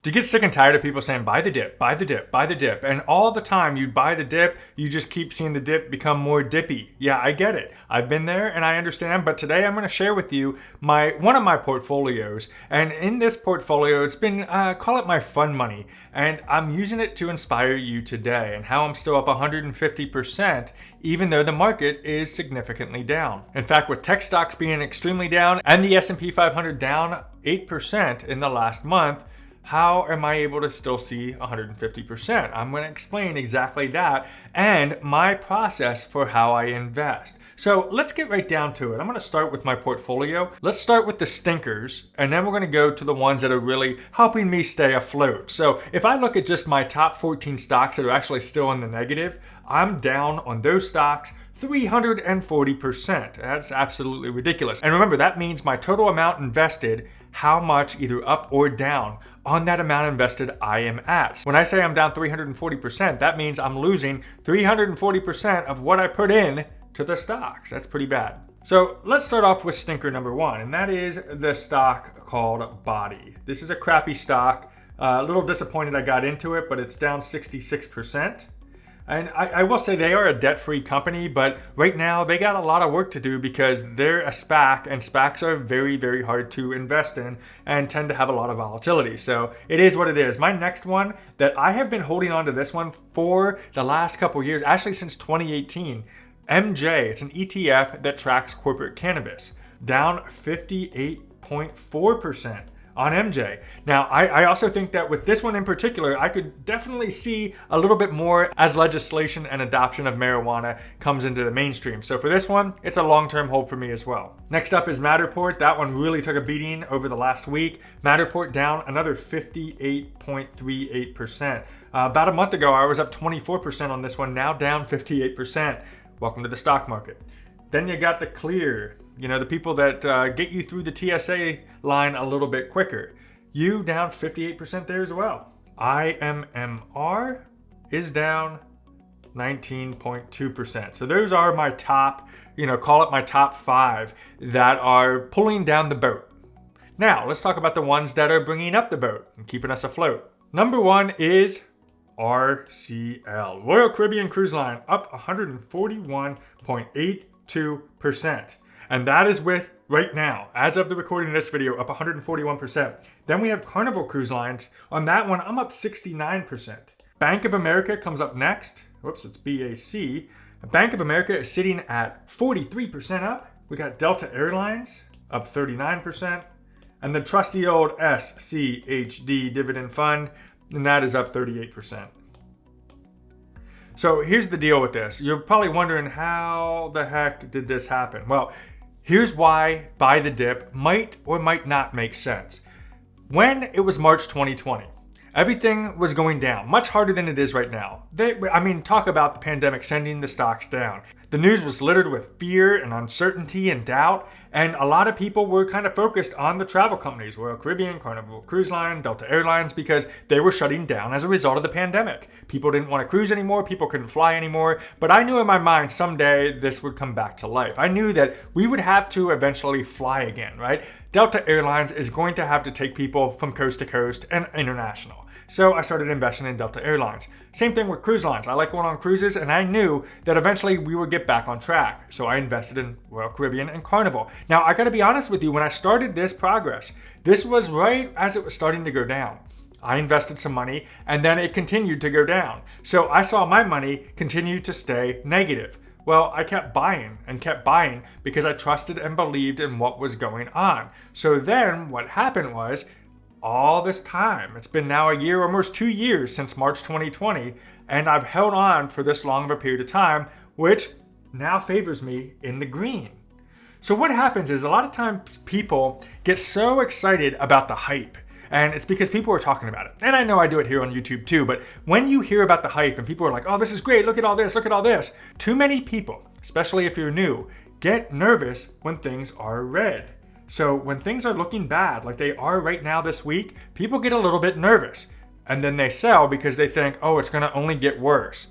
Do you get sick and tired of people saying, buy the dip, buy the dip, buy the dip? And all the time you buy the dip, you just keep seeing the dip become more dippy. Yeah, I get it. I've been there and I understand, but today I'm gonna share with you one of my portfolios. And in this portfolio, it's been, call it my fun money. And I'm using it to inspire you today and how I'm still up 150%, even though the market is significantly down. In fact, with tech stocks being extremely down and the S&P 500 down 8% in the last month, how am I able to still see 150%? I'm going to explain exactly that and my process for how I invest. So let's get right down to it. I'm going to start with my portfolio. Let's start with the stinkers, and then we're going to go to the ones that are really helping me stay afloat. So if I look at just my top 14 stocks that are actually still in the negative, I'm down on those stocks 340%. That's absolutely ridiculous. And remember, that means my total amount invested, how much either up or down on that amount invested I am at. When I say I'm down 340%, that means I'm losing 340% of what I put in to the stocks. That's pretty bad. So let's start off with stinker number one, and that is the stock called Body. This is a crappy stock. A little disappointed I got into it, but it's down 66%. And I will say they are a debt-free company, but right now they got a lot of work to do because they're a SPAC, and SPACs are very, very hard to invest in and tend to have a lot of volatility. So it is what it is. My next one that I have been holding on to this one for the last couple years, actually since 2018, MJ. It's an ETF that tracks corporate cannabis, down 58.4%. on MJ. Now, I also think that with this one in particular, I could definitely see a little bit more as legislation and adoption of marijuana comes into the mainstream. So for this one, it's a long-term hold for me as well. Next up is Matterport. That one really took a beating over the last week. Matterport down another 58.38%. About a month ago, I was up 24% on this one, now down 58%. Welcome to the stock market. Then you got the Clear. You know, the people that get you through the TSA line a little bit quicker. You down 58% there as well. IMMR is down 19.2%. So those are my top, call it my top 5 that are pulling down the boat. Now, let's talk about the ones that are bringing up the boat and keeping us afloat. Number 1 is RCL, Royal Caribbean Cruise Line, up 141.82%. And that is with, right now, as of the recording of this video, up 141%. Then we have Carnival Cruise Lines. On that one, I'm up 69%. Bank of America comes up next. Whoops, it's BAC. Bank of America is sitting at 43% up. We got Delta Airlines, up 39%. And the trusty old SCHD Dividend Fund, and that is up 38%. So here's the deal with this. You're probably wondering, how the heck did this happen? Well, here's why buy the dip might or might not make sense. When it was March 2020, everything was going down, much harder than it is right now. Talk about the pandemic sending the stocks down. The news was littered with fear and uncertainty and doubt, and a lot of people were kind of focused on the travel companies, Royal Caribbean, Carnival Cruise Line, Delta Airlines, because they were shutting down as a result of the pandemic. People didn't want to cruise anymore, people couldn't fly anymore, but I knew in my mind someday this would come back to life. I knew that we would have to eventually fly again, right? Delta Airlines is going to have to take people from coast to coast and international. So I started investing in Delta Airlines. Same thing with cruise lines. I like going on cruises, and I knew that eventually we would get back on track. So I invested in Royal Caribbean and Carnival. Now, I gotta be honest with you, when I started this progress, this was right as it was starting to go down. I invested some money, and then it continued to go down. So I saw my money continue to stay negative. Well, I kept buying because I trusted and believed in what was going on. So then what happened was, all this time, it's been now a year, almost 2 years since March 2020, and I've held on for this long of a period of time, which now favors me in the green. So what happens is, a lot of times people get so excited about the hype, and it's because people are talking about it. And I know I do it here on YouTube too, but when you hear about the hype and people are like, oh, this is great, look at all this, too many people, especially if you're new, get nervous when things are red. So when things are looking bad, like they are right now this week, people get a little bit nervous. And then they sell because they think, oh, it's gonna only get worse.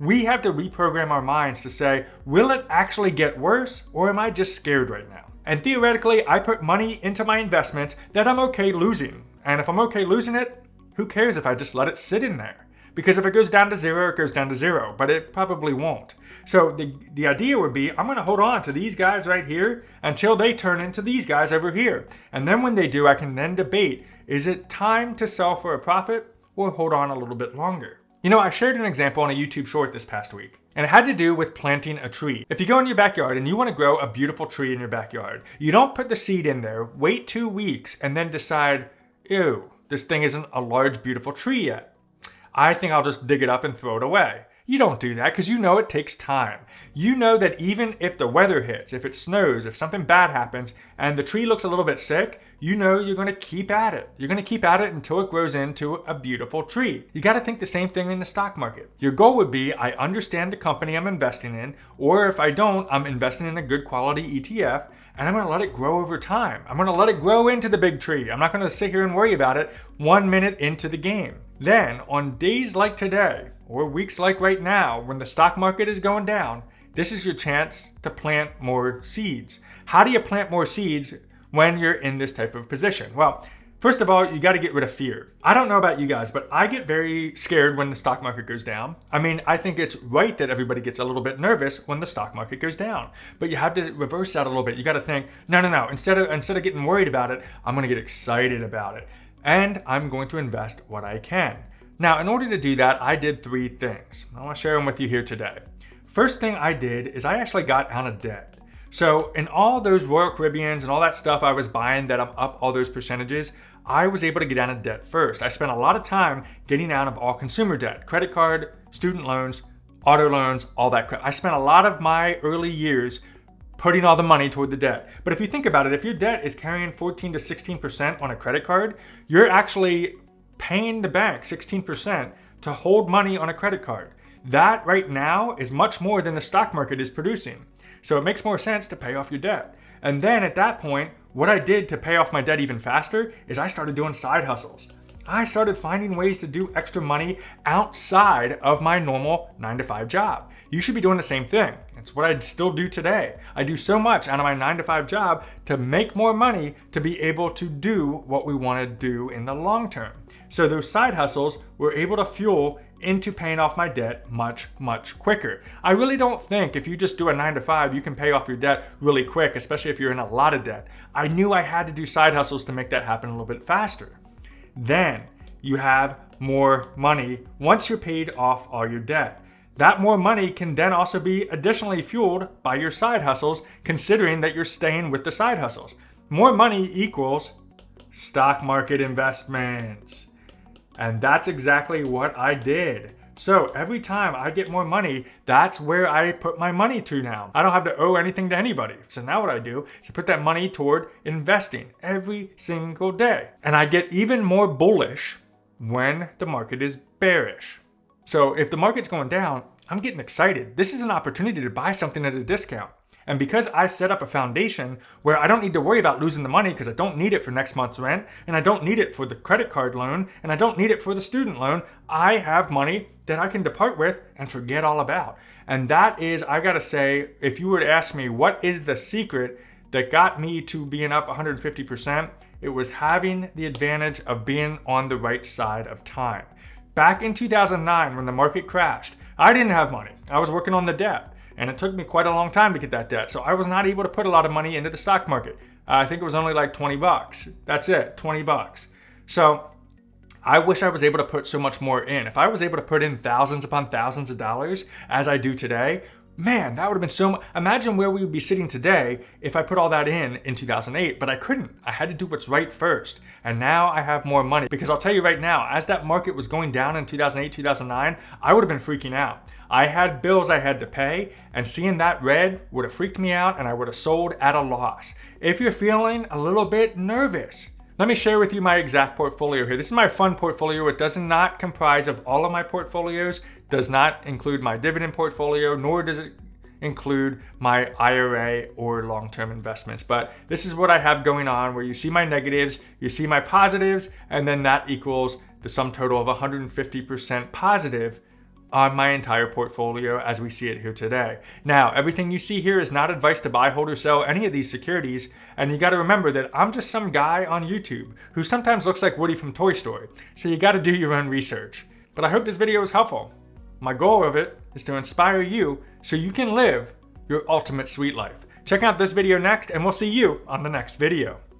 We have to reprogram our minds to say, will it actually get worse, or am I just scared right now? And theoretically, I put money into my investments that I'm okay losing. And if I'm okay losing it, Who cares if I just let it sit in there? Because if it goes down to zero, it goes down to zero, but it probably won't. So the idea would be, I'm gonna hold on to these guys right here until they turn into these guys over here. And then when they do, I can then debate, is it time to sell for a profit or hold on a little bit longer? You know, I shared an example on a YouTube short this past week, and it had to do with planting a tree. If you go in your backyard and you want to grow a beautiful tree in your backyard, you don't put the seed in there, wait 2 weeks, and then decide, ew, this thing isn't a large, beautiful tree yet. I think I'll just dig it up and throw it away. You don't do that because you know it takes time. You know that even if the weather hits, if it snows, if something bad happens, and the tree looks a little bit sick, you know you're going to keep at it. You're going to keep at it until it grows into a beautiful tree. You got to think the same thing in the stock market. Your goal would be, I understand the company I'm investing in, or if I don't, I'm investing in a good quality ETF, and I'm going to let it grow over time. I'm going to let it grow into the big tree. I'm not going to sit here and worry about it 1 minute into the game. Then, on days like today, or weeks like right now, when the stock market is going down, this is your chance to plant more seeds. How do you plant more seeds when you're in this type of position? Well, first of all, you got to get rid of fear. I don't know about you guys, but I get very scared when the stock market goes down. I mean, I think it's right that everybody gets a little bit nervous when the stock market goes down. But you have to reverse that a little bit. You got to think, no. Instead of getting worried about it, I'm going to get excited about it. And I'm going to invest what I can. Now, in order to do that, I did 3 things. I want to share them with you here today. First thing I did is I actually got out of debt. So in all those Royal Caribbeans and all that stuff I was buying that I'm up all those percentages, I was able to get out of debt first. I spent a lot of time getting out of all consumer debt, credit card, student loans, auto loans, all that crap. I spent a lot of my early years putting all the money toward the debt. But if you think about it, if your debt is carrying 14 to 16% on a credit card, you're actually paying the bank 16% to hold money on a credit card. That right now is much more than the stock market is producing. So it makes more sense to pay off your debt. And then at that point, what I did to pay off my debt even faster is I started doing side hustles. I started finding ways to do extra money outside of my normal 9-to-5 job. You should be doing the same thing. It's what I still do today. I do so much out of my 9-to-5 job to make more money to be able to do what we want to do in the long term. So those side hustles were able to fuel into paying off my debt much, much quicker. I really don't think if you just do a 9-to-5, you can pay off your debt really quick, especially if you're in a lot of debt. I knew I had to do side hustles to make that happen a little bit faster. Then you have more money once you're paid off all your debt. That more money can then also be additionally fueled by your side hustles, considering that you're staying with the side hustles. More money equals stock market investments. And that's exactly what I did. So every time I get more money, that's where I put my money to now. I don't have to owe anything to anybody. So now what I do is I put that money toward investing every single day. And I get even more bullish when the market is bearish. So if the market's going down, I'm getting excited. This is an opportunity to buy something at a discount. And because I set up a foundation where I don't need to worry about losing the money because I don't need it for next month's rent, and I don't need it for the credit card loan, and I don't need it for the student loan, I have money that I can depart with and forget all about. And that is, I gotta say, if you were to ask me what is the secret that got me to being up 150%, it was having the advantage of being on the right side of time. Back in 2009, when the market crashed, I didn't have money. I was working on the debt. And it took me quite a long time to get that debt. So I was not able to put a lot of money into the stock market. I think it was only like 20 bucks. That's it, 20 bucks. So I wish I was able to put so much more in. If I was able to put in thousands upon thousands of dollars as I do today, man, that would have been so much. Imagine where we would be sitting today if I put all that in 2008, but I couldn't. I had to do what's right first. And now I have more money because I'll tell you right now, as that market was going down in 2008, 2009, I would have been freaking out. I had bills I had to pay, and seeing that red would have freaked me out and I would have sold at a loss. If you're feeling a little bit nervous, let me share with you my exact portfolio here. This is my fund portfolio. It does not comprise of all of my portfolios, does not include my dividend portfolio, nor does it include my IRA or long-term investments. But this is what I have going on, where you see my negatives, you see my positives, and then that equals the sum total of 150% positive on my entire portfolio as we see it here today. Now, everything you see here is not advice to buy, hold, or sell any of these securities, and you gotta remember that I'm just some guy on YouTube who sometimes looks like Woody from Toy Story, so you gotta do your own research. But I hope this video was helpful. My goal of it is to inspire you so you can live your ultimate sweet life. Check out this video next, and we'll see you on the next video.